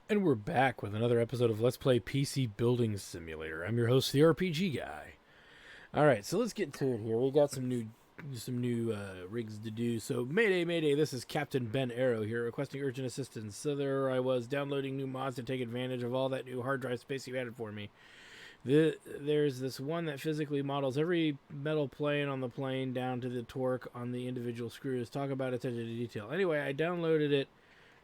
And we're back with another episode of Let's Play PC Building Simulator. I'm your host, the RPG Guy. All right, so let's get to it here. We got some new rigs to do. So Mayday, Mayday! This is Captain Ben Arrow here, requesting urgent assistance. So there I was, downloading new mods to take advantage of all that new hard drive space you added for me. There's this one that physically models every metal plane on the plane down to the torque on the individual screws. Talk about attention to detail. Anyway, I downloaded it.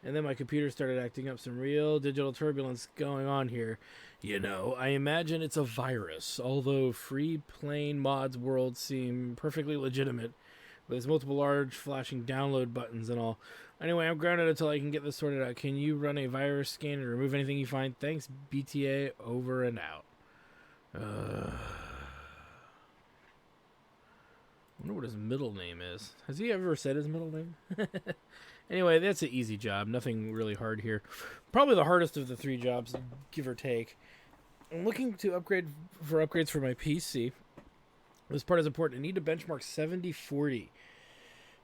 And then my computer started acting up. Some real digital turbulence going on here. You know, I imagine it's a virus, although free plane mods worlds seem perfectly legitimate, with its multiple large flashing download buttons and all. Anyway, I'm grounded until I can get this sorted out. Can you run a virus scan and remove anything you find? Thanks, BTA, over and out. I wonder what his middle name is. Has he ever said his middle name? Anyway, that's an easy job. Nothing really hard here. Probably the hardest of the three jobs, give or take. I'm looking to upgrades for my PC. This part is important. I need to benchmark 7040,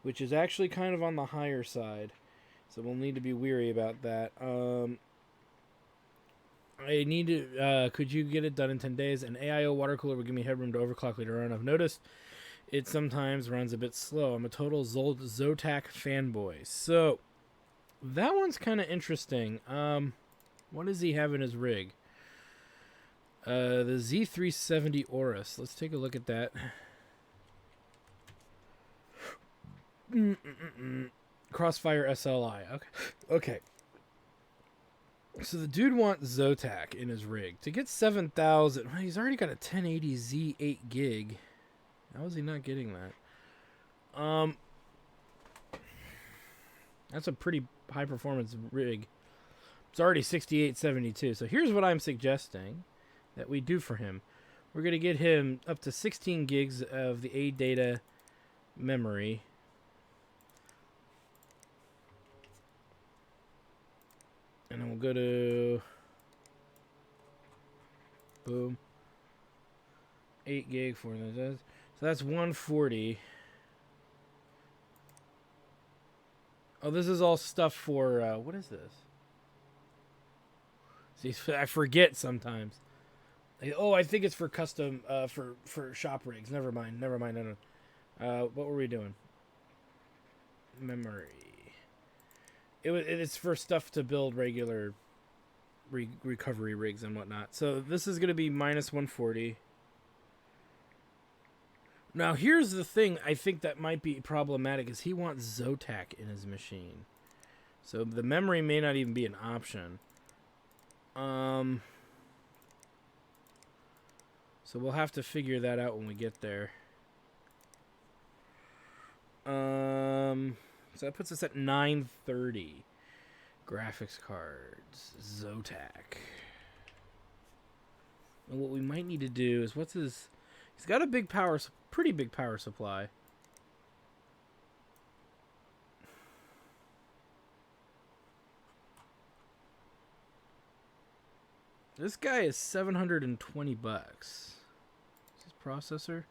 which is actually kind of on the higher side. So we'll need to be weary about that. I need to, could you get it done in 10 days? An AIO water cooler will give me headroom to overclock later on. I've noticed it sometimes runs a bit slow. I'm a total Zotac fanboy. So, that one's kind of interesting. What does he have in his rig? The Z370 Aorus. Let's take a look at that. Crossfire SLI. Okay. So the dude wants Zotac in his rig. To get 7,000, well, he's already got a 1080Z 8 gig. How is he not getting that? That's a pretty high performance rig. It's already 6872. So here's what I'm suggesting that we do for him. We're going to get him up to 16 gigs of the A data memory. And then we'll go to boom. 8 gig for that. So that's 140. Oh, this is all stuff for, what is this? See, I forget sometimes. Oh, I think it's for custom, for shop rigs. Never mind. No. What were we doing? Memory. It's for stuff to build regular recovery rigs and whatnot. So this is going to be minus 140. Now, here's the thing I think that might be problematic is he wants Zotac in his machine. So the memory may not even be an option. So we'll have to figure that out when we get there. So that puts us at 930. Graphics cards. Zotac. And what we might need to do is, what's his... He's got a pretty big power supply. This guy is $720. Is his processor?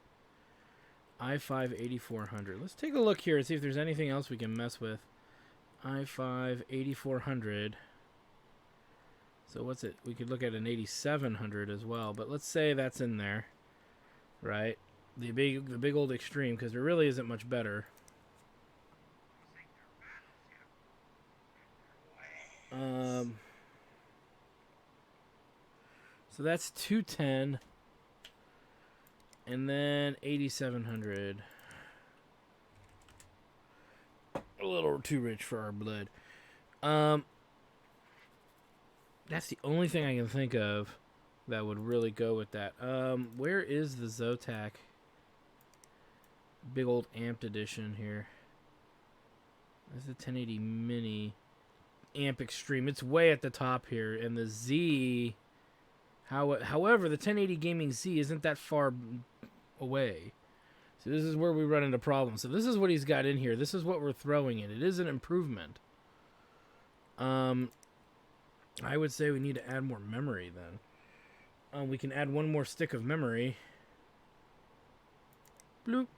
i5-8400. Let's take a look here and see if there's anything else we can mess with. i5-8400. So what's it? We could look at an 8700 as well, but let's say that's in there. Right, the big old extreme, because there really isn't much better. So that's 210, and then 8700. A little too rich for our blood. That's the only thing I can think of that would really go with that. Where is the Zotac? Big old amped edition here. That's the 1080 Mini Amp Extreme. It's way at the top here. And the Z... However, the 1080 Gaming Z isn't that far away. So this is where we run into problems. So this is what he's got in here. This is what we're throwing in. It is an improvement. I would say we need to add more memory then. We can add one more stick of memory. Bloop.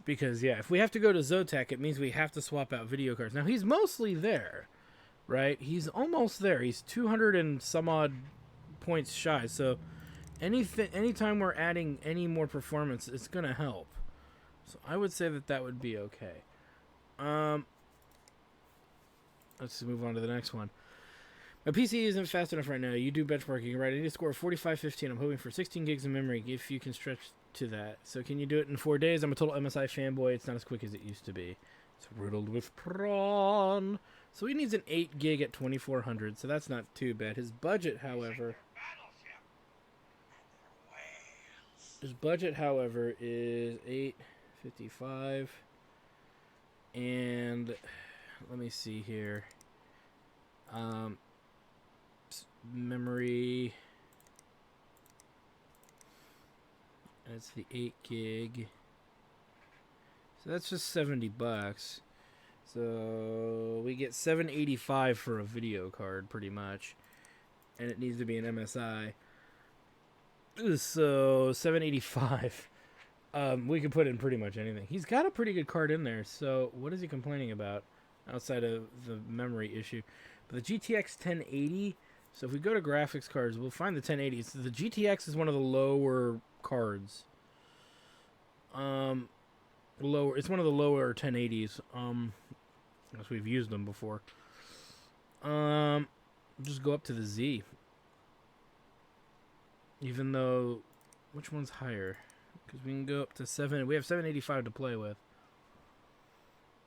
Because, yeah, if we have to go to Zotac, it means we have to swap out video cards. Now, he's mostly there. right? He's almost there. He's 200 and some odd points shy. So anytime we're adding any more performance, it's gonna help. So I would say that would be okay. Let's move on to the next one. My PC isn't fast enough right now. You do benchmarking, right? I need to score 4515. I'm hoping for 16 gigs of memory if you can stretch to that. So can you do it in 4 days? I'm a total MSI fanboy. It's not as quick as it used to be. It's riddled with prawn. So he needs an 8 gig at 2400. So that's not too bad. His budget, however, is 855. And let me see here. Memory, and it's the 8 gig. So that's just $70. So we get $785 for a video card, pretty much, and it needs to be an MSI. So $785. We could put in pretty much anything. He's got a pretty good card in there. So what is he complaining about outside of the memory issue? But the GTX 1080. So if we go to graphics cards, we'll find the 1080. So the GTX is one of the lower cards. Lower. It's one of the lower 1080s. Unless we've used them before. Just go up to the Z. Even though, which one's higher? Because we can go up to 7. We have 785 to play with.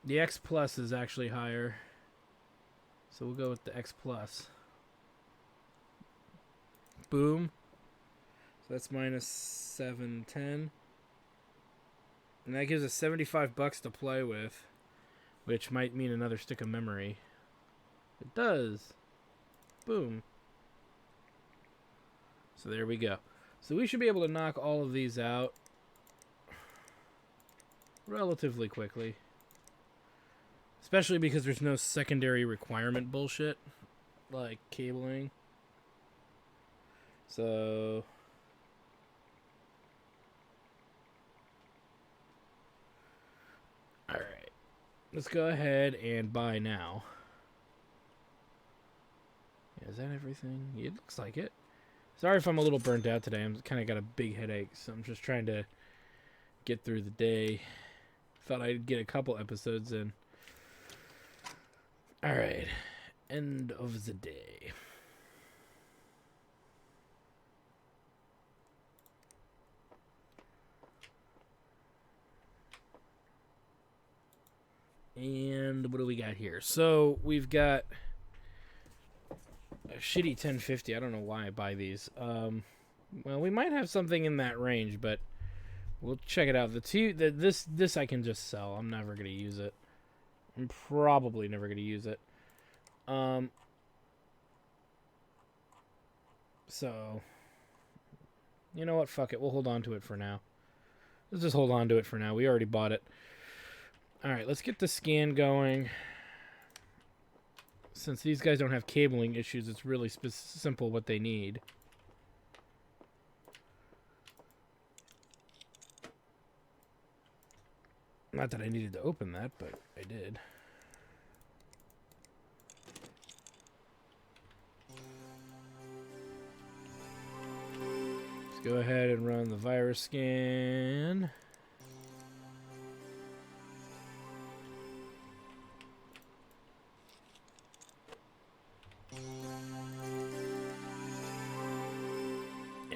The X Plus is actually higher. So we'll go with the X Plus. Boom. So that's minus 710. And that gives us $75 to play with, which might mean another stick of memory. It does. Boom. So there we go. So we should be able to knock all of these out relatively quickly. Especially because there's no secondary requirement bullshit like cabling. So all right. Let's go ahead and buy now. Is that everything? It looks like it. Sorry if I'm a little burnt out today. I'm kind of got a big headache, so I'm just trying to get through the day. Thought I'd get a couple episodes in. All right. End of the day. And what do we got here? So we've got a shitty 1050. I don't know why I buy these. Well, we might have something in that range, but we'll check it out. This I can just sell. I'm never gonna use it. I'm probably never gonna use it. So you know what? Fuck it. We'll hold on to it for now. Let's just hold on to it for now. We already bought it. All right, let's get the scan going. Since these guys don't have cabling issues, it's really simple what they need. Not that I needed to open that, but I did. Let's go ahead and run the virus scan.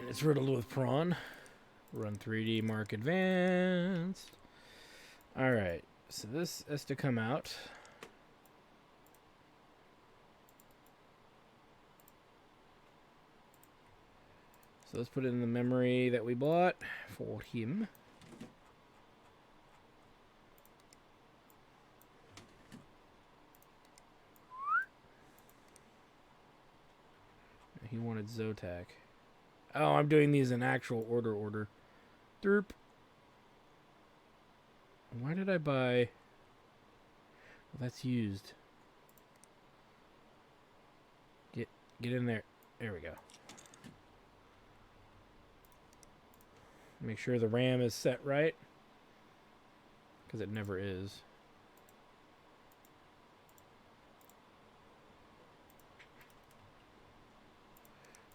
It's riddled with prawn. Run 3D Mark Advanced. Alright, so this has to come out. So let's put it in the memory that we bought for him. He wanted Zotac. Oh, I'm doing these in actual order. Derp. Why did I buy... Well, that's used. Get in there. There we go. Make sure the RAM is set right. Because it never is.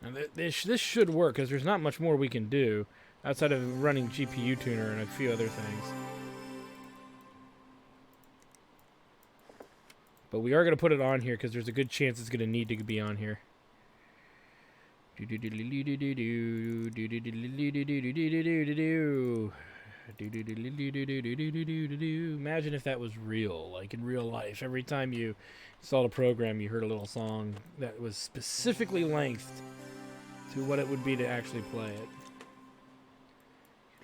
Now this should work, because there's not much more we can do outside of running GPU tuner and a few other things. But we are going to put it on here because there's a good chance it's going to need to be on here. Imagine if that was real, like in real life. Every time you installed a program, you heard a little song that was specifically lengthed to what it would be to actually play it.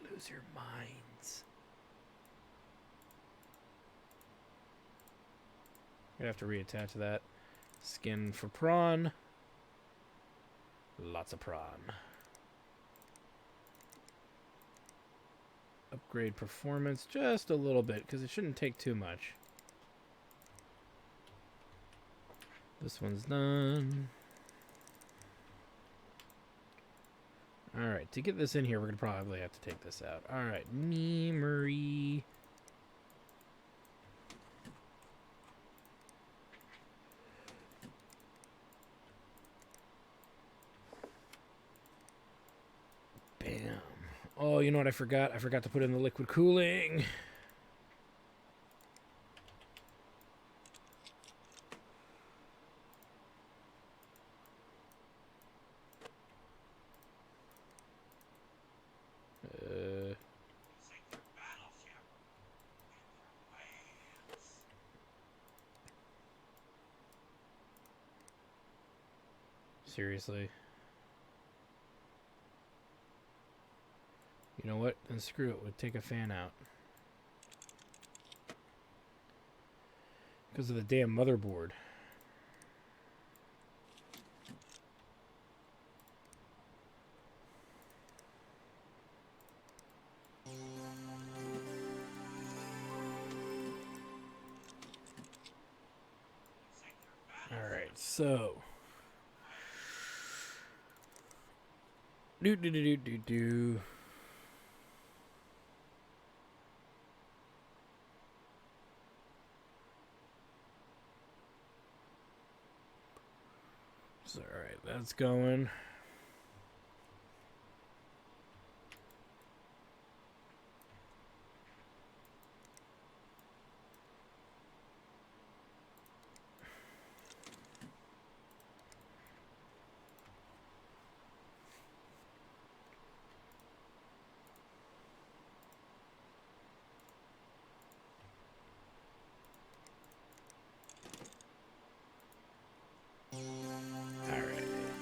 You lose your minds. Gonna have to reattach that. Skin for prawn. Lots of prawn. Upgrade performance just a little bit, because it shouldn't take too much. This one's done. Alright, to get this in here, we're going to probably have to take this out. Alright, memory. Bam. Oh, you know what I forgot? I forgot to put in the liquid cooling. Seriously. You know what? Then screw it. We'll take a fan out. Because of the damn motherboard. Alright, so. Do. So, alright, that's going.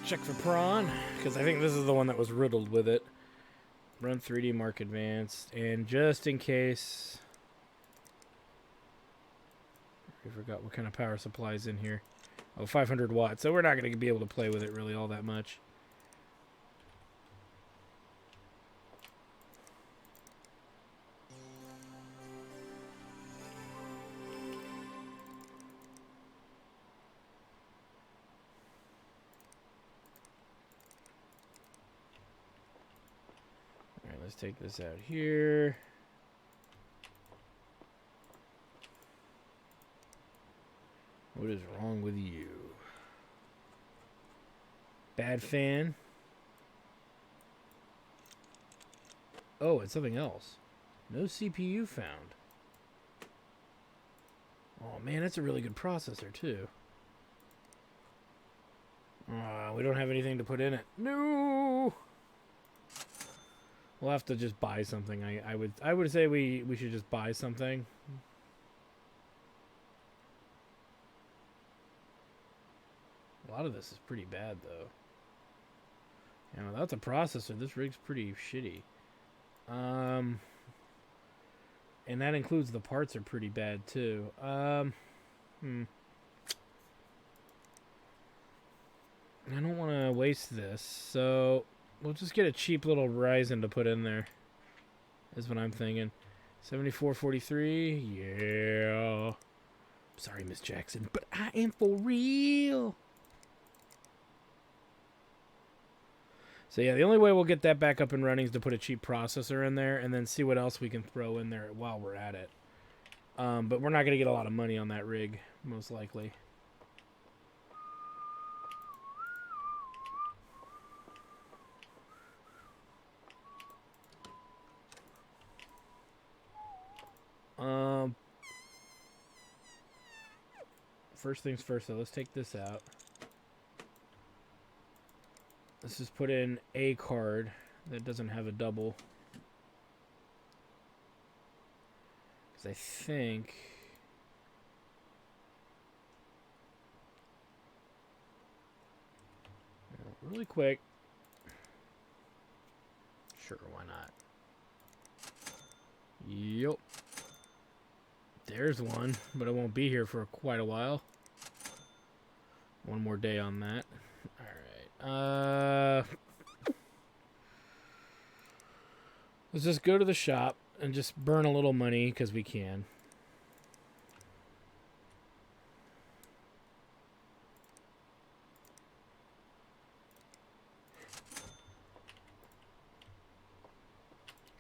Check for prawn, because I think this is the one that was riddled with it. Run 3D Mark Advanced, and just in case, I forgot what kind of power supply is in here. Oh, 500 watts, so we're not going to be able to play with it really all that much. Let's take this out here. What is wrong with you? Bad fan? Oh, it's something else. No CPU found. Oh man, that's a really good processor too. We don't have anything to put in it. No! We'll have to just buy something. I would say we should just buy something. A lot of this is pretty bad though. And without the processor, this rig's pretty shitty. And that includes the parts are pretty bad too. I don't want to waste this, so we'll just get a cheap little Ryzen to put in there, is what I'm thinking. 7443, yeah. Sorry, Miss Jackson, but I am for real. So yeah, the only way we'll get that back up and running is to put a cheap processor in there and then see what else we can throw in there while we're at it. But we're not going to get a lot of money on that rig, most likely. first things first, though. Let's take this out. Let's just put in a card that doesn't have a double. Because I think... really quick. Sure, why not? Yup. There's one, but it won't be here for quite a while. One more day on that. Alright. Let's just go to the shop and just burn a little money because we can.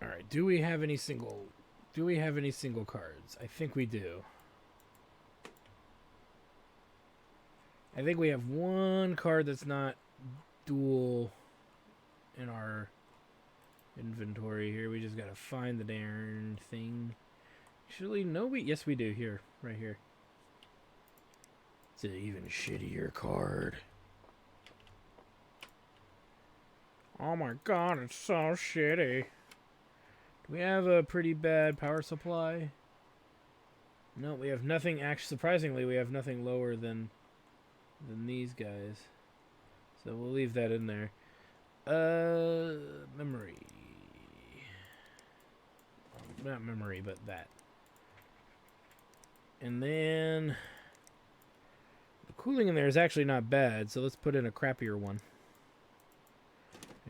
Alright, do we have any single cards? I think we do. I think we have one card that's not dual in our inventory here. We just gotta find the darn thing. Actually, no, yes we do. Here, right here. It's an even shittier card. Oh my god, it's so shitty. Do we have a pretty bad power supply? No, we have nothing. Actually, surprisingly, we have nothing lower than these guys. So we'll leave that in there. Memory. Not memory, but that. And then the cooling in there is actually not bad, so let's put in a crappier one.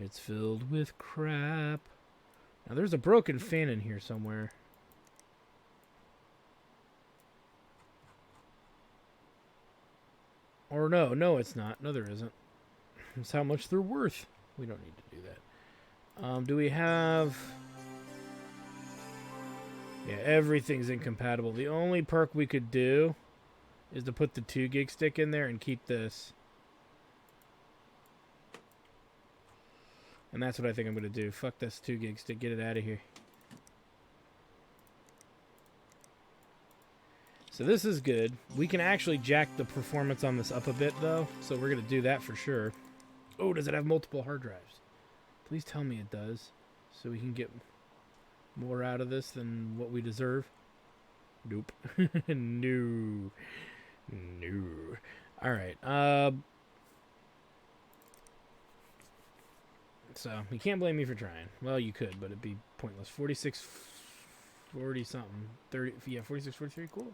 It's filled with crap. Now there's a broken fan in here somewhere. Or no, it's not. No, there isn't. That's how much they're worth. We don't need to do that. Do we have... Yeah, everything's incompatible. The only perk we could do is to put the 2 gig stick in there and keep this. And that's what I think I'm going to do. Fuck this 2 gig stick. Get it out of here. So this is good. We can actually jack the performance on this up a bit, though. So we're going to do that for sure. Oh, does it have multiple hard drives? Please tell me it does. So we can get more out of this than what we deserve. Nope. No. No. Alright. So, you can't blame me for trying. Well, you could, but it'd be pointless. 46, 40 something. 30, yeah, 46, 43, cool.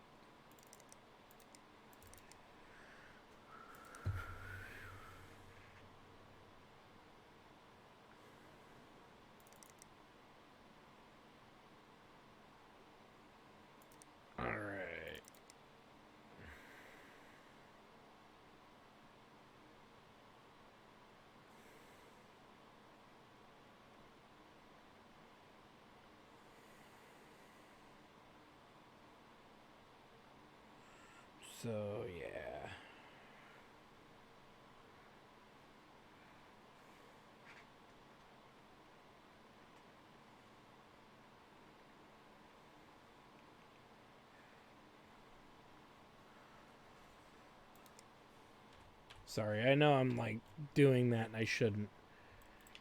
Alright. So, yeah. Sorry, I know I'm like doing that and I shouldn't.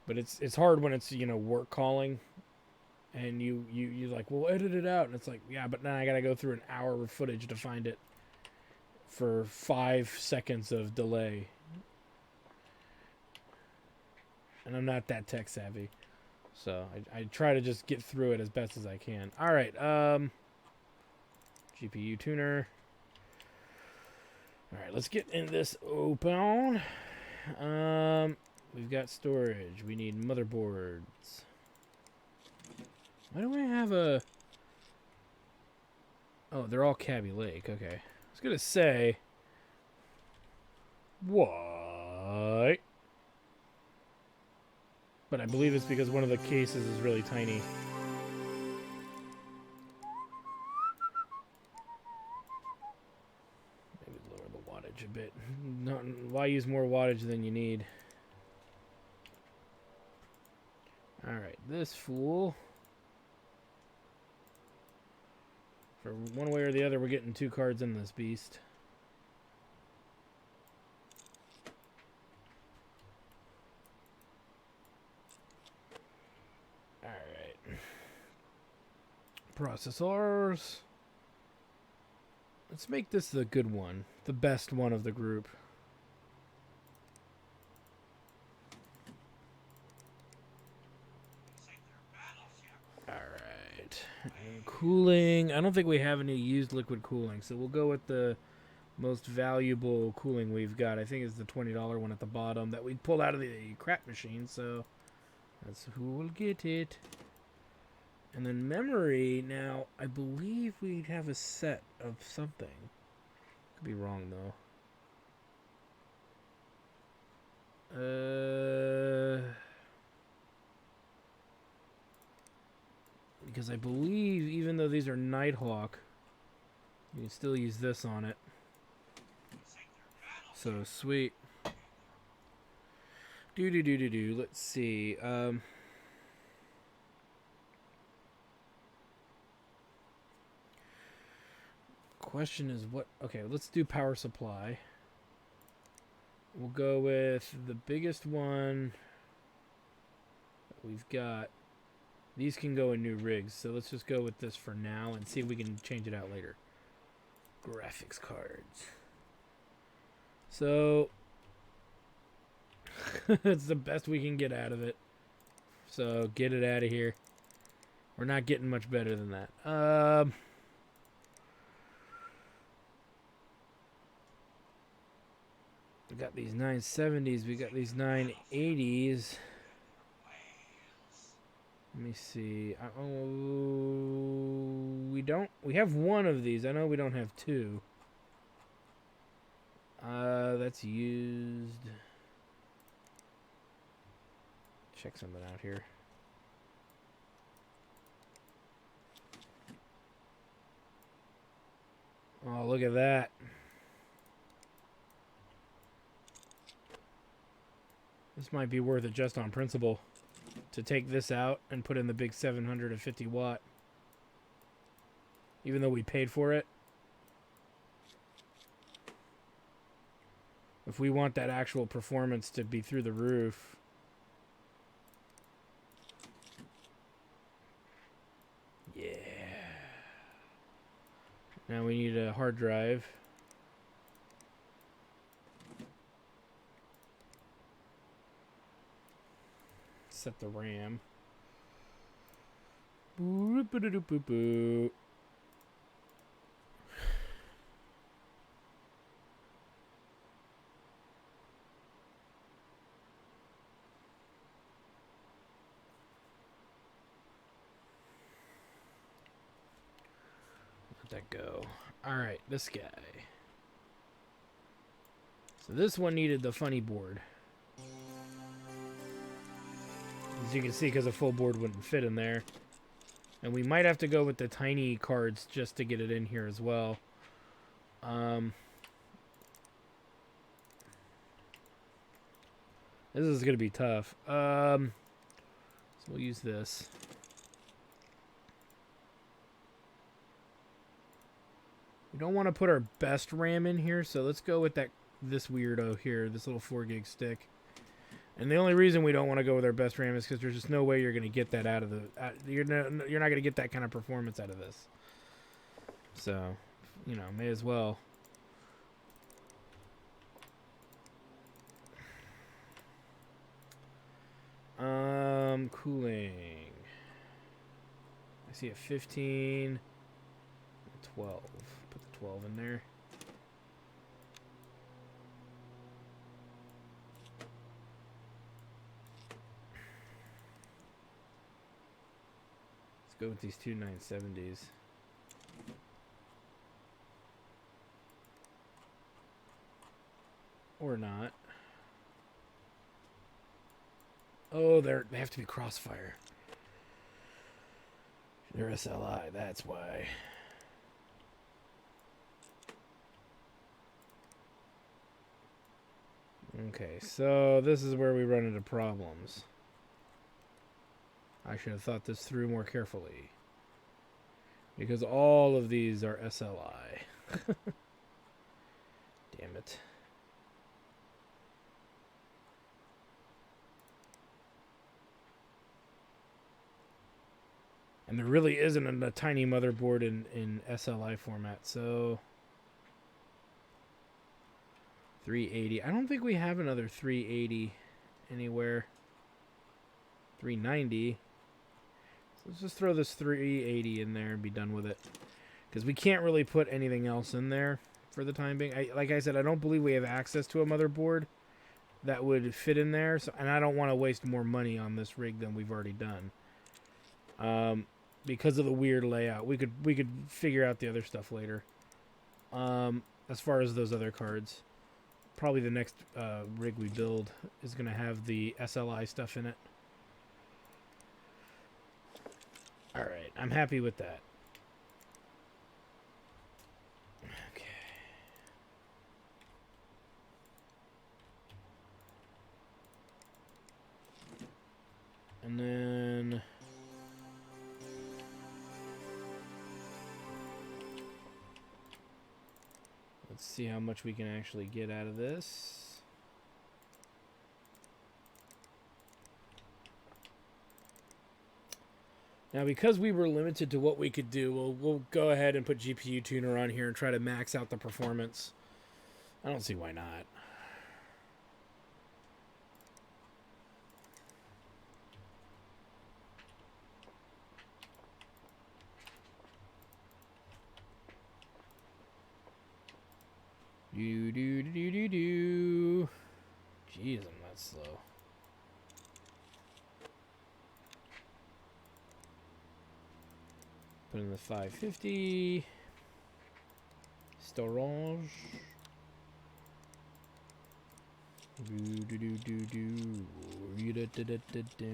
But it's hard when it's, you know, work calling and you like, well, edit it out, and it's like, yeah, but now I got to go through an hour of footage to find it for 5 seconds of delay. And I'm not that tech savvy. So I try to just get through it as best as I can. All right, GPU tuner. All right, let's get in this open. We've got storage. We need motherboards. Why do I have a... Oh, they're all Cabby Lake. Okay. I was going to say... What? But I believe it's because one of the cases is really tiny. Maybe lower the wattage a bit. Not, why use more wattage than you need? Alright, this fool. For one way or the other, we're getting 2 cards in this beast. processors. Let's make this the good one, the best one of the group. Alright. Cooling. I don't think we have any used liquid cooling, so we'll go with the most valuable cooling we've got. I think it's the $20 one at the bottom that we pulled out of the crap machine, so that's who will get it. And then memory, now, I believe we'd have a set of something. Could be wrong, though. Because I believe, even though these are Nighthawk, you can still use this on it. So, sweet. Let's see. Question is what... Okay, let's do power supply. We'll go with the biggest one that we've got. These can go in new rigs, so let's just go with this for now and see if we can change it out later. Graphics cards. So, it's the best we can get out of it. So, get it out of here. We're not getting much better than that. We got these 970s. We got these 980s. Let me see. We don't. We have one of these. I know we don't have two. That's used. Check something out here. Oh, look at that. This might be worth it just on principle to take this out and put in the big 750 watt. Even though we paid for it. If we want that actual performance to be through the roof. Yeah. Now we need a hard drive. Set the RAM. Boop-a-doop-boop-boop. Let that go. Alright, this guy. So this one needed the funny board. As you can see, because a full board wouldn't fit in there. And we might have to go with the tiny cards just to get it in here as well. This is going to be tough. So we'll use this. We don't want to put our best RAM in here, so let's go with this weirdo here, this little 4 gig stick. And the only reason we don't want to go with our best RAM is because there's just no way you're going to get that out of the... you're not going to get that kind of performance out of this. So, you know, may as well. Cooling. I see a 15, 12. Put the 12 in there. Go with these two 970s. Or not. Oh, they have to be Crossfire. They're SLI, that's why. Okay, so this is where we run into problems. I should have thought this through more carefully. Because all of these are SLI. Damn it. And there really isn't a tiny motherboard in SLI format. So 380. I don't think we have another 380 anywhere. 390. So let's just throw this 380 in there and be done with it. Because we can't really put anything else in there for the time being. Like I said, I don't believe we have access to a motherboard that would fit in there. So, and I don't want to waste more money on this rig than we've already done. Because of the weird layout. We could figure out the other stuff later. As far as those other cards. Probably the next rig we build is going to have the SLI stuff in it. Alright, I'm happy with that. Okay. And then... let's see how much we can actually get out of this. Now, because we were limited to what we could do, we'll go ahead and put GPU tuner on here and try to max out the performance. I don't see why not. Do. Jeez, I'm not slow. Put in the 550. Storage. Do.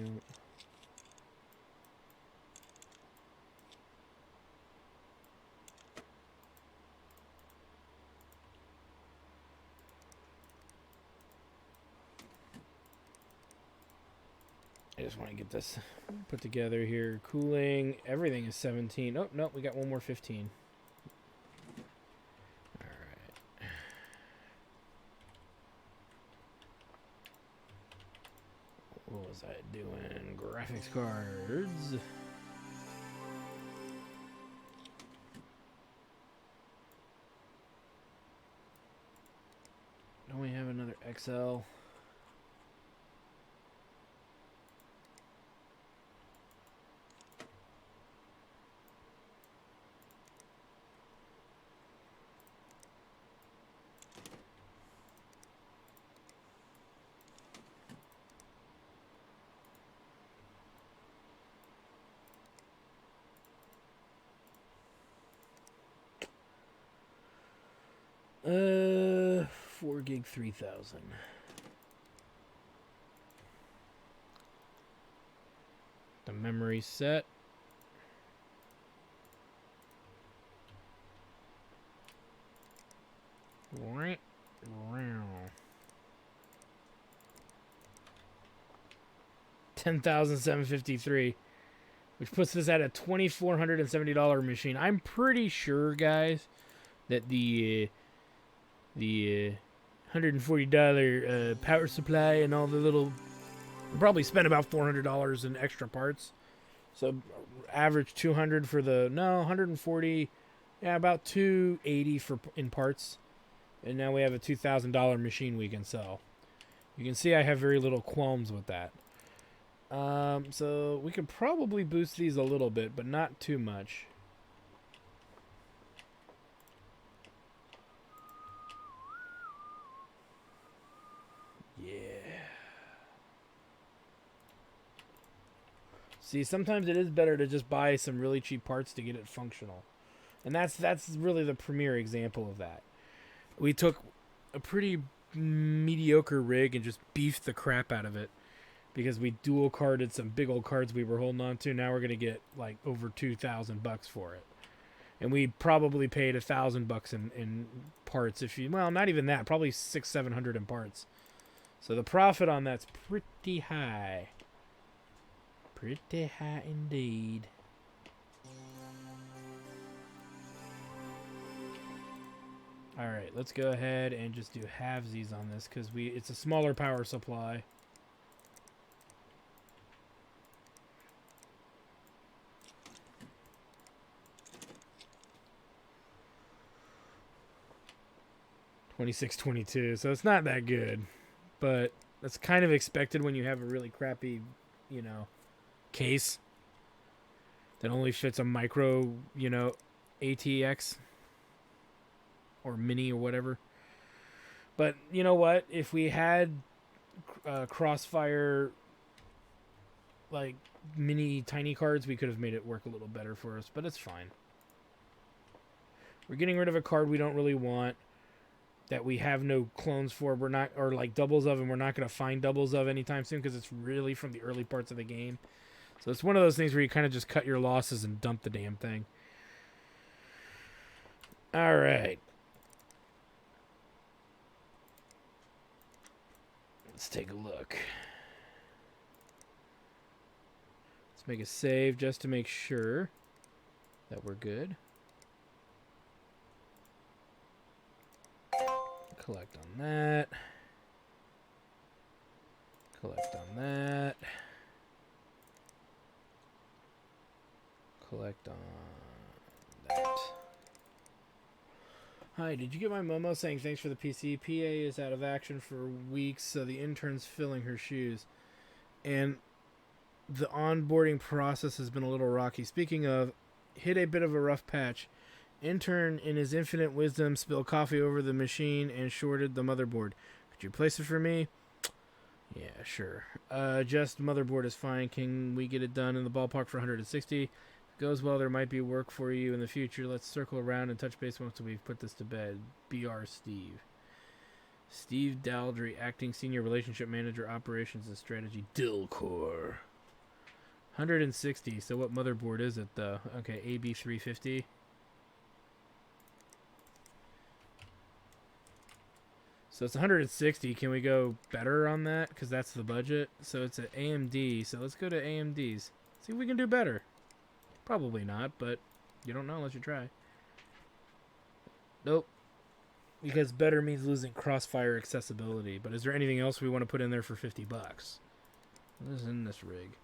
I just want to get this put together here. Cooling, everything is 17. Oh, no, we got one more 15. All right. What was I doing? Graphics cards. Don't we have another XL? Uh, 4 gig 3000. The memory set. Right. 10,753, which puts this at a $2,470 machine. I'm pretty sure, guys, that the $140 power supply and all the little... probably spent about $400 in extra parts. So average 200 for the... no, 140... yeah, about 280 in parts. And now we have a $2,000 machine we can sell. You can see I have very little qualms with that. So we could probably boost these a little bit, but not too much. Yeah. See, sometimes it is better to just buy some really cheap parts to get it functional. And that's really the premier example of that. We took a pretty mediocre rig and just beefed the crap out of it because we dual carded some big old cards we were holding on to. Now we're gonna get like over $2,000 for it, and we probably paid $1,000 in parts. If you, well, not even that, probably $600-700 in parts. So the profit on that's pretty high, pretty high indeed. All right, let's go ahead and just do halvesies on this because it's a smaller power supply. 2622. So it's not that good, but that's kind of expected when you have a really crappy, case that only fits a micro, ATX or mini or whatever. But you know what? If we had Crossfire like mini tiny cards, we could have made it work a little better for us, but it's fine. We're getting rid of a card we don't really want, that we have no clones for. We're not, or like doubles of, and we're not going to find doubles of anytime soon because it's really from the early parts of the game. So it's one of those things where you kind of just cut your losses and dump the damn thing. All right. Let's take a look. Let's make a save just to make sure that we're good. Collect on that. Collect on that. Collect on that. Hi, did you get my memo saying thanks for the PC? PA is out of action for weeks, so the intern's filling her shoes. And the onboarding process has been a little rocky. Speaking of, hit a bit of a rough patch. Intern, in his infinite wisdom, spilled coffee over the machine and shorted the motherboard. Could you place it for me? Yeah, sure. Just motherboard is fine. Can we get it done in the ballpark for 160? If it goes well, there might be work for you in the future. Let's circle around and touch base once we've put this to bed. BR Steve. Steve Daldry, Acting Senior Relationship Manager, Operations and Strategy, Dilcor. 160. So what motherboard is it, though? Okay, AB350. So it's 160. Can we go better on that? Because that's the budget. So it's an AMD. So let's go to AMDs. See if we can do better. Probably not, but you don't know unless you try. Nope. Because better means losing Crossfire accessibility. But is there anything else we want to put in there for 50 bucks? What is in this rig?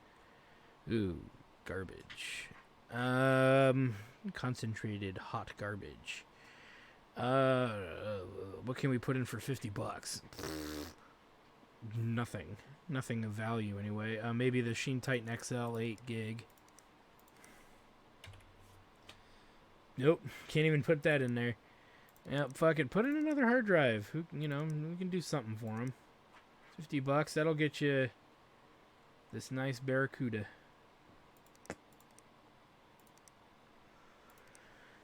Ooh, garbage. Concentrated hot garbage. What can we put in for 50 bucks? Nothing. Nothing of value anyway. Maybe the Sheen Titan XL 8 gig. Nope. Can't even put that in there. Yeah, fuck it. Put in another hard drive. Who, we can do something for them. 50 bucks. That'll get you this nice Barracuda.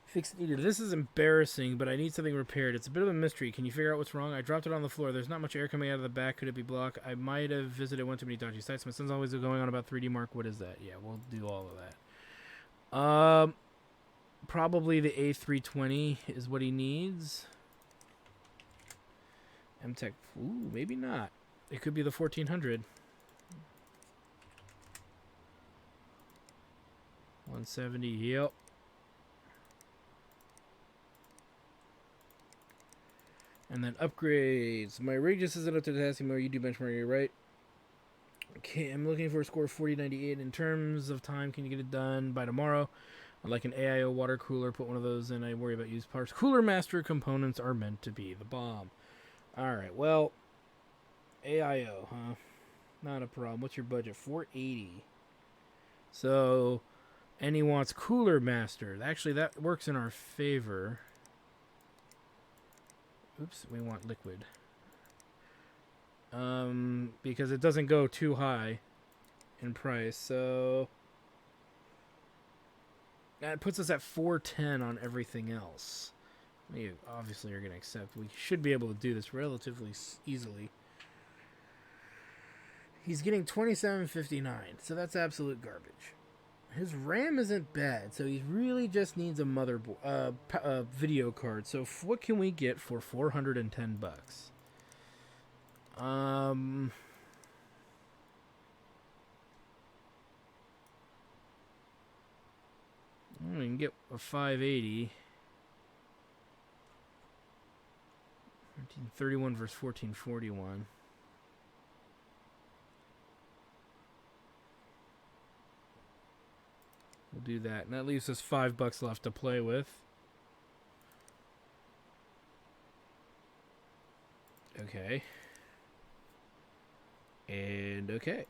Fixed needed. This is embarrassing, but I need something repaired. It's a bit of a mystery. Can you figure out what's wrong? I dropped it on the floor. There's not much air coming out of the back. Could it be blocked? I might have visited one too many dodgy sites. My son's always going on about 3D Mark. What is that? Yeah, we'll do all of that. Probably the A320 is what he needs. MTech. Ooh, maybe not. It could be the 1400. 170. Yep. And then upgrades. My rig just isn't up to the task anymore. You do benchmarking, right? Okay, I'm looking for a score of 4098. In terms of time, can you get it done by tomorrow? I'd like an AIO water cooler. Put one of those in. I worry about used parts. Cooler Master components are meant to be the bomb. Alright, well, AIO, huh? Not a problem. What's your budget? 480. So, and he wants Cooler Master. Actually, that works in our favor. Oops, we want liquid. Because it doesn't go too high in price. So that puts us at 410 on everything else. We obviously are going to accept. We should be able to do this relatively easily. He's getting 2759, so that's absolute garbage. His RAM isn't bad, so he really just needs a motherboard, video card. So what can we get for 410 bucks? We can get a 580. 1331 versus 1441. We'll do that. And that leaves us $5 left to play with. Okay. And okay.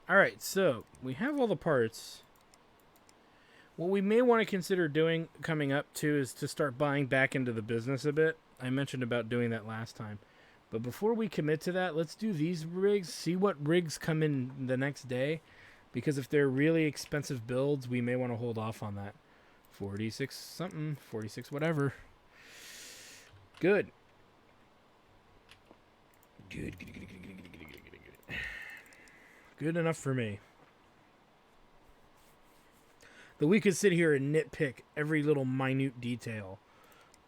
Alright, so we have all the parts. What we may want to consider doing coming up too is to start buying back into the business a bit. I mentioned about doing that last time. But before we commit to that, let's do these rigs, see what rigs come in the next day. Because if they're really expensive builds, we may want to hold off on that. 46 something, 46 whatever. Good. Good. Good enough for me. Though we could sit here and nitpick every little minute detail.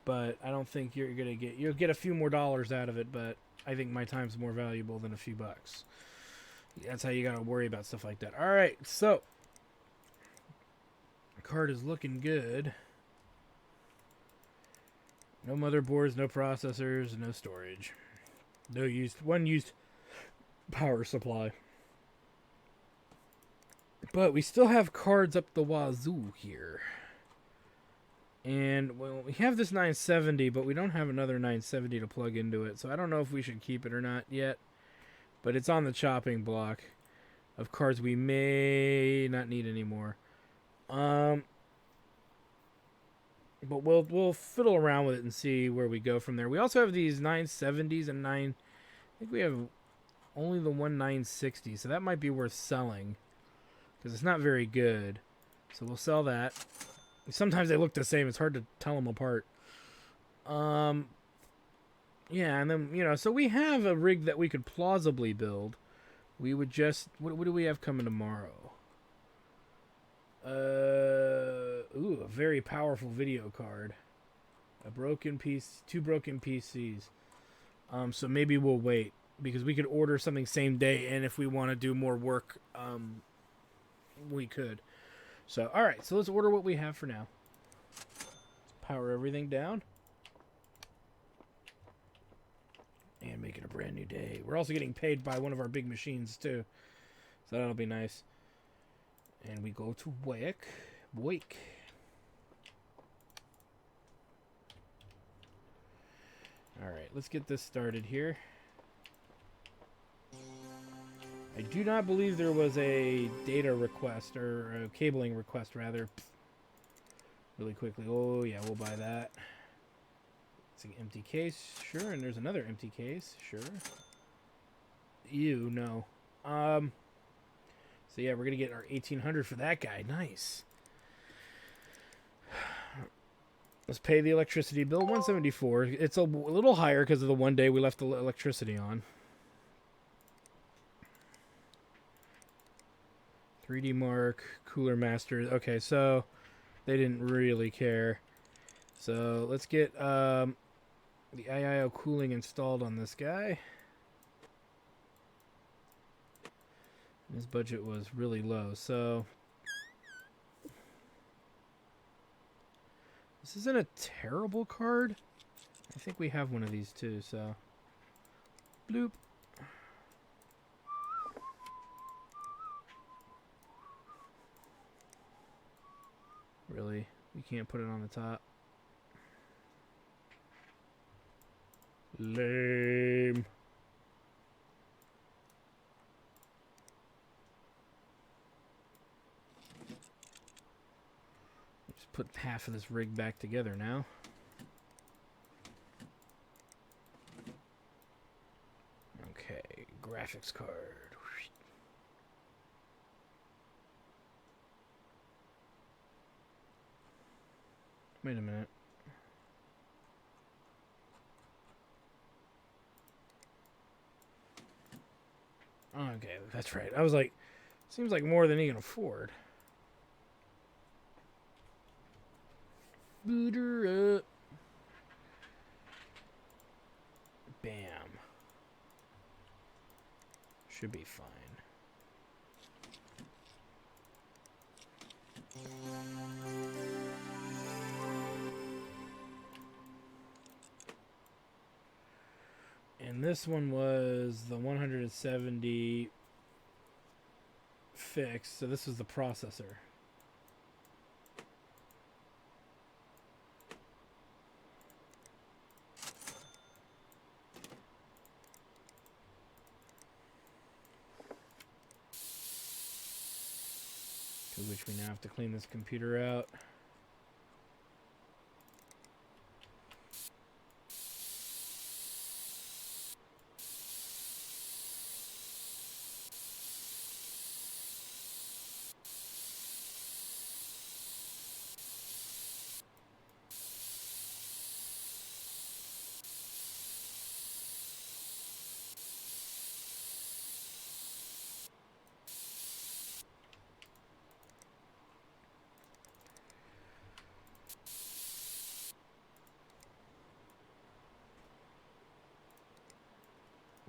But I don't think you'll get a few more dollars out of it, but I think my time's more valuable than a few bucks. That's how you gotta worry about stuff like that. Alright, so the card is looking good. No motherboards, no processors, no storage. One used power supply. But we still have cards up the wazoo here. And, well, we have this 970, but we don't have another 970 to plug into it. So I don't know if we should keep it or not yet. But it's on the chopping block of cards we may not need anymore. But we'll fiddle around with it and see where we go from there. We also have these 970s and I think we have only the one 960, so that might be worth selling. Because it's not very good. So we'll sell that. Sometimes they look the same. It's hard to tell them apart. Yeah, and then, so we have a rig that we could plausibly build. We would just... What do we have coming tomorrow? Ooh, a very powerful video card. A broken piece... 2 broken PCs. So maybe we'll wait. Because we could order something same day, and if we want to do more work, we could. So, alright, so let's order what we have for now. Let's power everything down. And make it a brand new day. We're also getting paid by one of our big machines, too. So that'll be nice. And we go to Wake. Alright, let's get this started here. I do not believe there was a data request, or a cabling request, rather. Really quickly. Oh, yeah, we'll buy that. It's an empty case. Sure, and there's another empty case. Sure. Ew, no. So, yeah, we're going to get our 1800 for that guy. Nice. Let's pay the electricity bill. 174. It's a little higher because of the one day we left the electricity on. 3D Mark, Cooler Master. Okay, so they didn't really care. So let's get the IIO cooling installed on this guy. His budget was really low, so this isn't a terrible card. I think we have one of these too, so bloop. Really? You can't put it on the top? Lame. Just put half of this rig back together now. Okay, graphics card. Wait a minute. Okay, that's right. I was like, seems like more than he can afford. Boot her up. Bam. Should be fine. And this one was the 170 fixed, so this was the processor. which we now have to clean this computer out.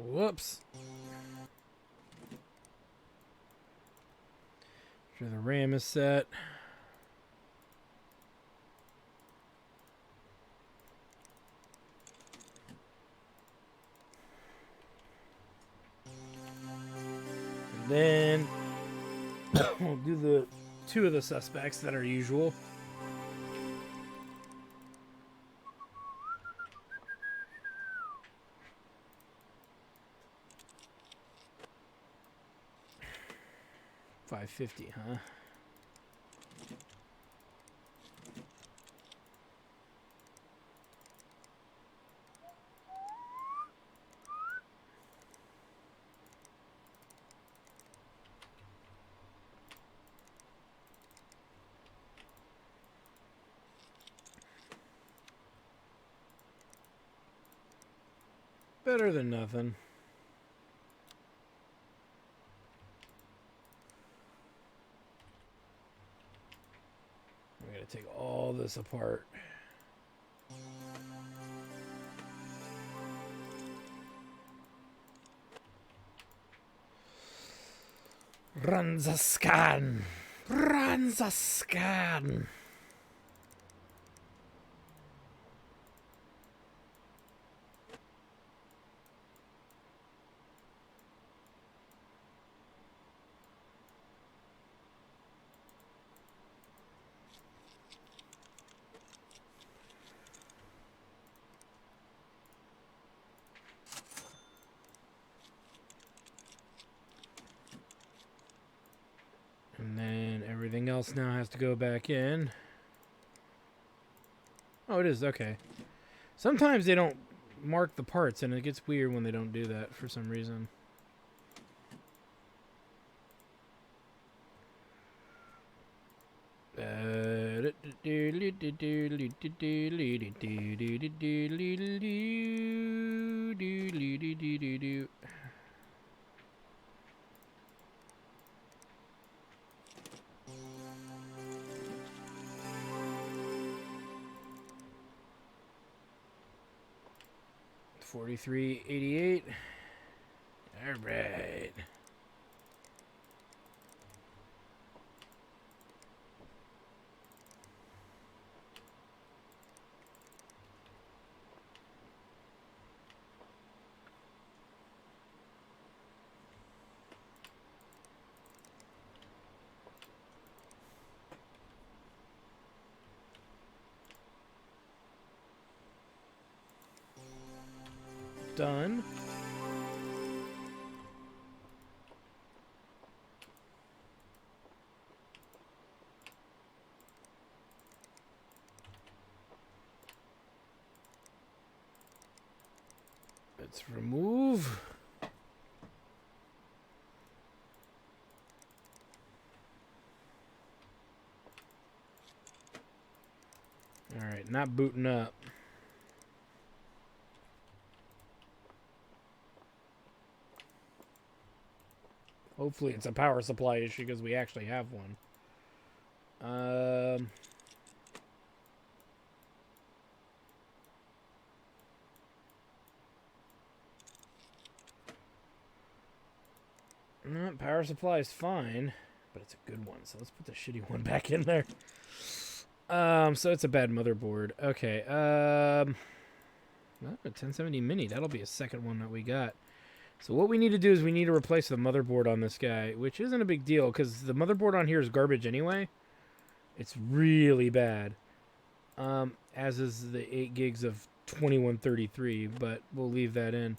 Whoops. Sure the RAM is set. And then we'll do the two of the suspects that are usual. $5.50, huh? Better than nothing. We're going to take all this apart. Run the scan. Run the scan. And then everything else now has to go back in. Oh, it is. Okay. Sometimes they don't mark the parts, and it gets weird when they don't do that for some reason. $43.88. All right. Done. Let's remove. All right, not booting up. Hopefully it's a power supply issue because we actually have one. No, power supply is fine, but it's a good one. So let's put the shitty one back in there. So it's a bad motherboard. Okay. A 1070 mini. That'll be a second one that we got. So what we need to do is we need to replace the motherboard on this guy, which isn't a big deal because the motherboard on here is garbage anyway. It's really bad. As is the 8 gigs of 2133, but we'll leave that in.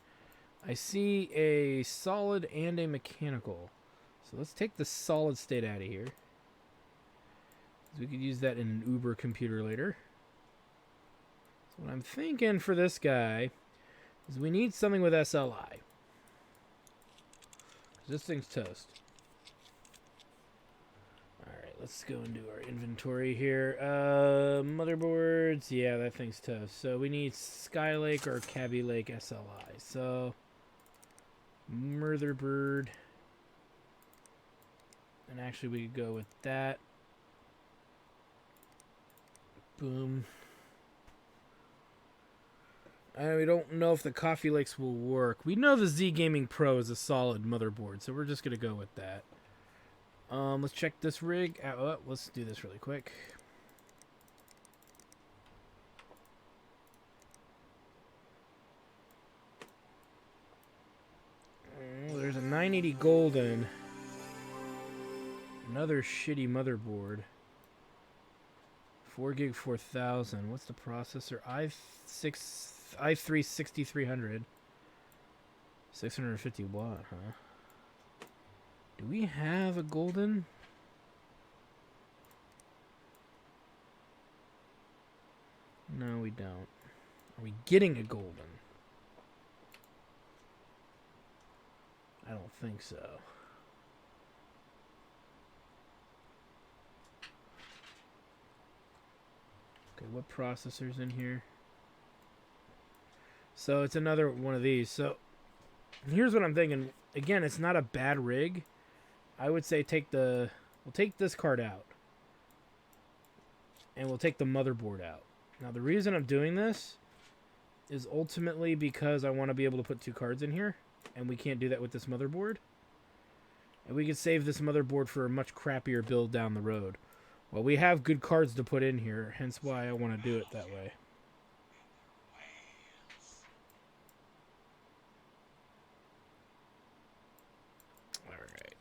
I see a solid and a mechanical. So let's take the solid state out of here. We could use that in an Uber computer later. So what I'm thinking for this guy is we need something with SLI. This thing's toast. Alright, let's go into our inventory here. Motherboards. Yeah, that thing's toast. So we need Skylake or Kaby Lake SLI. So, Motherboard. And actually we could go with that. Boom. We don't know if the Coffee Lakes will work. We know the Z Gaming Pro is a solid motherboard, so we're just going to go with that. Let's check this rig out. Oh, let's do this really quick. There's a 980 Golden. Another shitty motherboard. 4 gig 4000. What's the processor? i3 6300. 650 watt, huh? Do we have a Golden? No, we don't. Are we getting a Golden? I don't think so. Okay, what processor's in here? So it's another one of these. So here's what I'm thinking. Again, it's not a bad rig. I would say we'll take this card out. And we'll take the motherboard out. Now the reason I'm doing this is ultimately because I want to be able to put 2 cards in here. And we can't do that with this motherboard. And we could save this motherboard for a much crappier build down the road. Well, we have good cards to put in here, hence why I want to do it that way. Alright.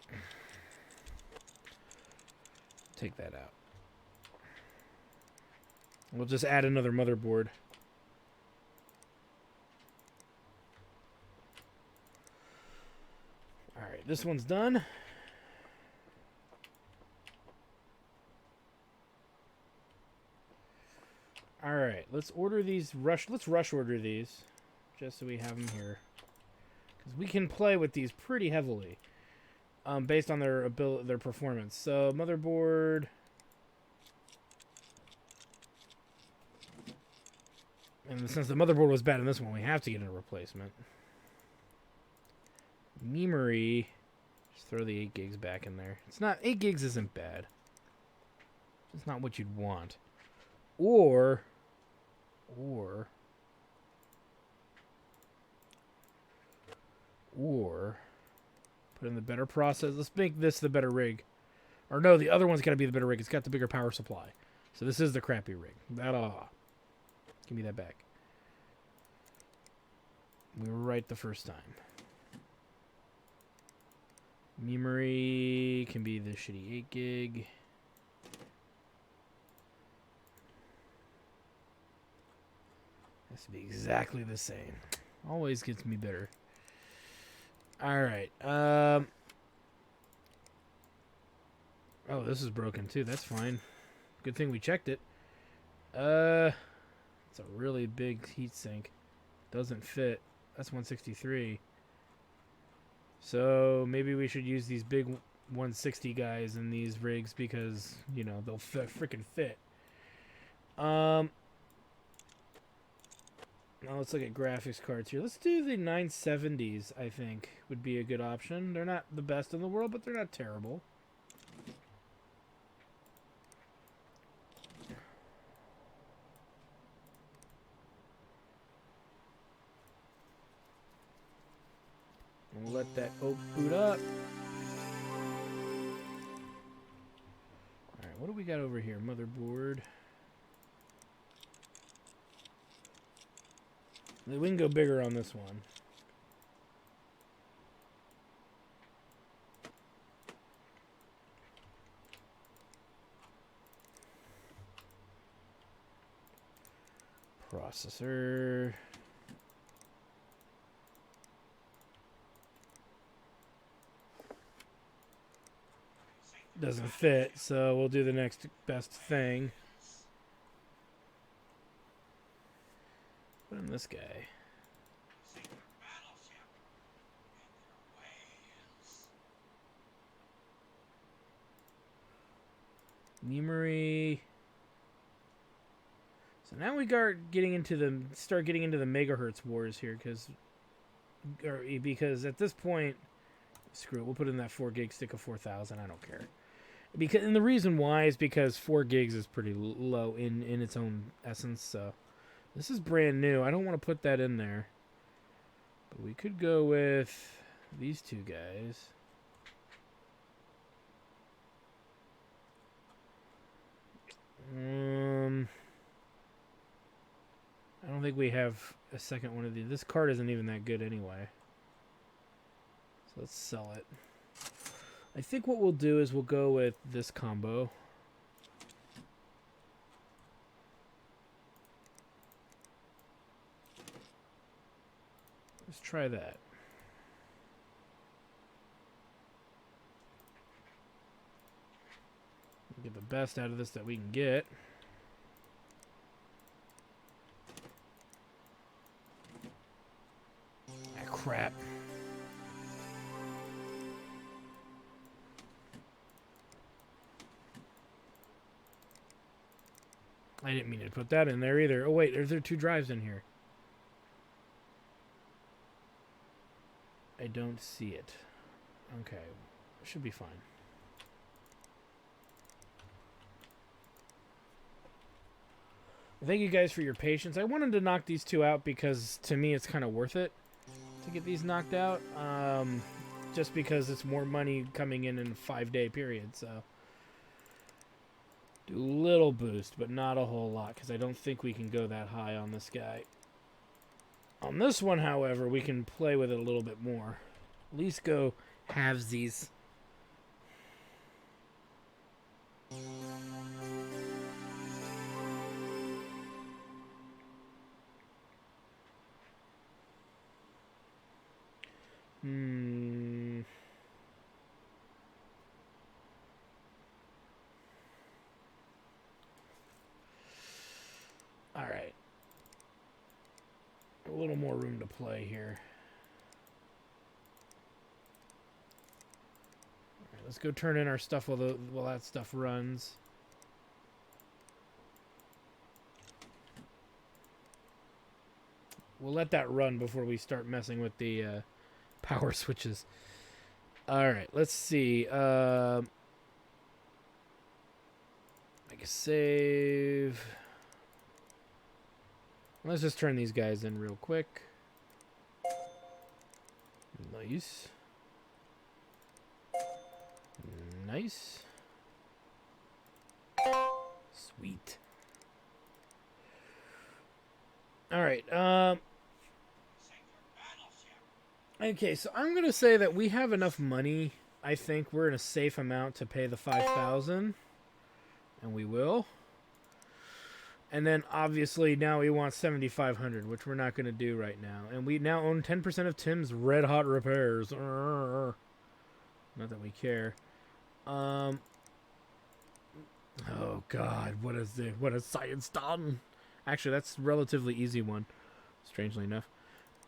Take that out. We'll just add another motherboard. Alright, this one's done. Alright, let's order these. Let's rush order these. Just so we have them here. Because we can play with these pretty heavily. Based on their performance. So, motherboard. And since the motherboard was bad in this one, we have to get a replacement. Memory. Just throw the 8 gigs back in there. It's not, 8 gigs isn't bad. It's not what you'd want. Or put in the better process. Let's make this the better rig. Or no, the other one's got to be the better rig. It's got the bigger power supply. So this is the crappy rig. Give me that back. We were right the first time. Memory can be the shitty 8 gig. Has to be exactly the same. Always gets me better. Alright. Oh, this is broken too. That's fine. Good thing we checked it. It's a really big heatsink. Doesn't fit. That's 163. So maybe we should use these big 160 guys in these rigs because, you know, they'll freaking fit. Now let's look at graphics cards here. Let's do the 970s, I think, would be a good option. They're not the best in the world, but they're not terrible. We'll let that boot up. Alright, what do we got over here? Motherboard. We can go bigger on this one. Processor. doesn't fit, so we'll do the next best thing. Put in this guy. Memory. So now we start getting into the megahertz wars here, because at this point, screw it. We'll put in that 4 gig stick of 4,000. I don't care. And the reason why is because 4 gigs is pretty low in its own essence. So this is brand new. I don't want to put that in there, but we could go with these two guys. I don't think we have a second one of these. This card isn't even that good anyway. So let's sell it. I think what we'll do is we'll go with this combo. Let's try that. Get the best out of this that we can get. Ah, crap. I didn't mean to put that in there either. Oh wait, there are 2 drives in here. I don't see it. Okay, should be fine. Thank you guys for your patience. I wanted to knock these 2 out because to me it's kind of worth it to get these knocked out. Just because it's more money coming in a 5-day period. So do a little boost, but not a whole lot because I don't think we can go that high on this guy. On this one, however, we can play with it a little bit more. At least go halvesies. All right. A little more room to play here. All right, let's go turn in our stuff while that stuff runs. We'll let that run before we start messing with the power switches. All right, let's see. Make a save. Let's just turn these guys in real quick. Nice. Nice. Sweet. All right. Okay, so I'm going to say that we have enough money. I think we're in a safe amount to pay the 5,000. And we will. And then, obviously, now we want 7,500, which we're not going to do right now. And we now own 10% of Tim's Red Hot Repairs. Not that we care. Oh, God. What has science done? Actually, that's a relatively easy one, strangely enough.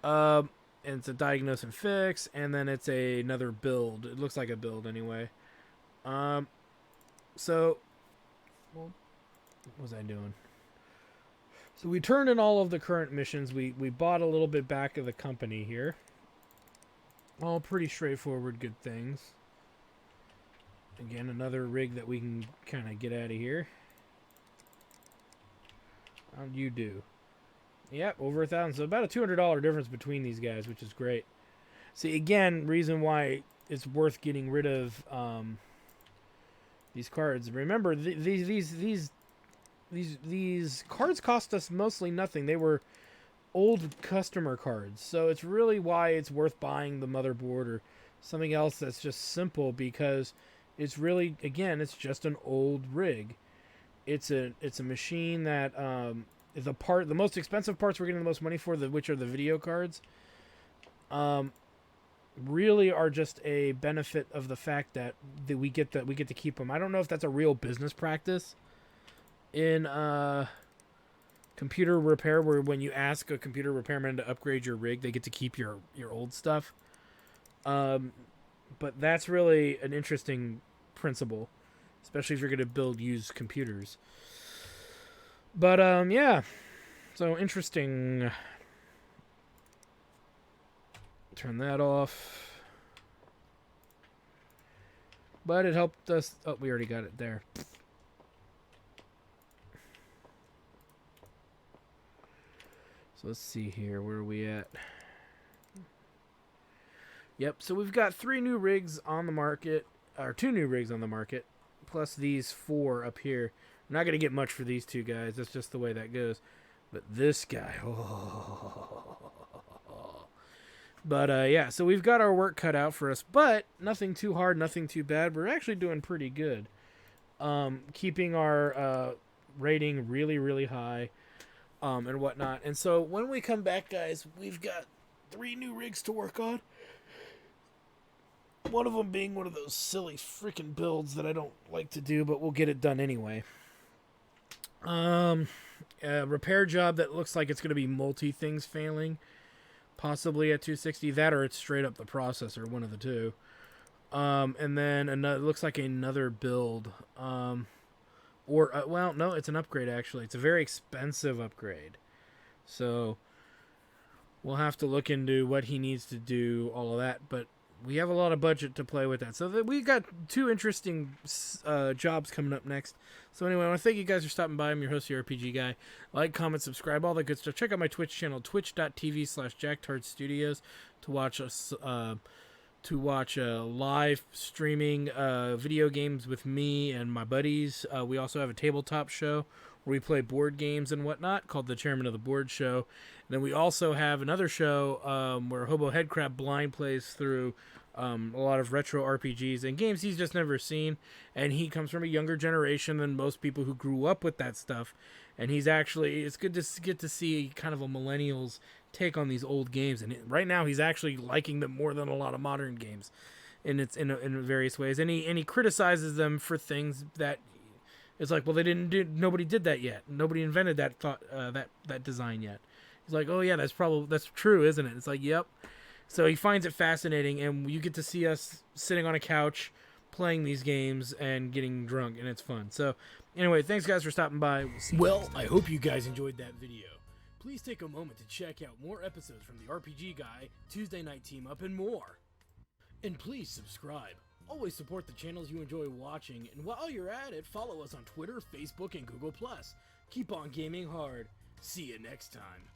And it's a diagnose and fix, and then it's another build. It looks like a build anyway. So, what was I doing? So we turned in all of the current missions. We bought a little bit back of the company here. All pretty straightforward, good things. Again, another rig that we can kind of get out of here. How'd you do? Yep, over 1,000. So about a $200 difference between these guys, which is great. See, again, reason why it's worth getting rid of these cards. Remember, these cards cost us mostly nothing. They were old customer cards. So it's really why it's worth buying the motherboard or something else that's just simple, because it's really, again, it's just an old rig. It's a machine that the most expensive parts we're getting the most money for, which are the video cards. really are just a benefit of the fact that we get to keep them. I don't know if that's a real business practice in computer repair, where when you ask a computer repairman to upgrade your rig, they get to keep your old stuff. But that's really an interesting principle, especially if you're going to build used computers. But yeah, so interesting. Turn that off. But it helped us. Oh, we already got it there. So let's see here. Where are we at? Yep, so we've got 3 new rigs on the market, or 2 new rigs on the market, plus these 4 up here. I'm not going to get much for these 2 guys. That's just the way that goes. But this guy, oh. But yeah, so we've got our work cut out for us, but nothing too hard, nothing too bad. We're actually doing pretty good. Keeping our rating really, really high, and whatnot. And so when we come back, guys, we've got 3 new rigs to work on. One of them being one of those silly freaking builds that I don't like to do, but we'll get it done anyway. A repair job that looks like it's going to be multi-things failing. Possibly at 260, that or it's straight up the processor, one of the two. And then another, looks like another build. Well, no, it's an upgrade actually. It's a very expensive upgrade. So we'll have to look into what he needs to do, all of that. But we have a lot of budget to play with that. So we got 2 interesting jobs coming up next. So anyway, I want to thank you guys for stopping by. I'm your host, the RPG Guy. Like, comment, subscribe, all that good stuff. Check out my Twitch channel, twitch.tv/JackTardStudios, to watch us live streaming video games with me and my buddies. We also have a tabletop show where we play board games and whatnot called the Chairman of the Board Show. And then we also have another show where Hobo Headcrab Blind plays through a lot of retro RPGs and games he's just never seen. And he comes from a younger generation than most people who grew up with that stuff. And he's actually, it's good to get to see kind of a millennial's take on these old games. And right now he's actually liking them more than a lot of modern games in various ways. And he criticizes them for things that it's like, well, nobody did that yet. Nobody invented that thought, that design yet. He's like, oh yeah, that's true, isn't it? It's like, yep. So he finds it fascinating, and you get to see us sitting on a couch playing these games and getting drunk, and it's fun. So anyway, thanks guys for stopping by. Well, I hope you guys enjoyed that video. Please take a moment to check out more episodes from the RPG Guy, Tuesday Night Team Up, and more. And please subscribe. Always support the channels you enjoy watching, and while you're at it, follow us on Twitter, Facebook, and Google+. Keep on gaming hard. See you next time.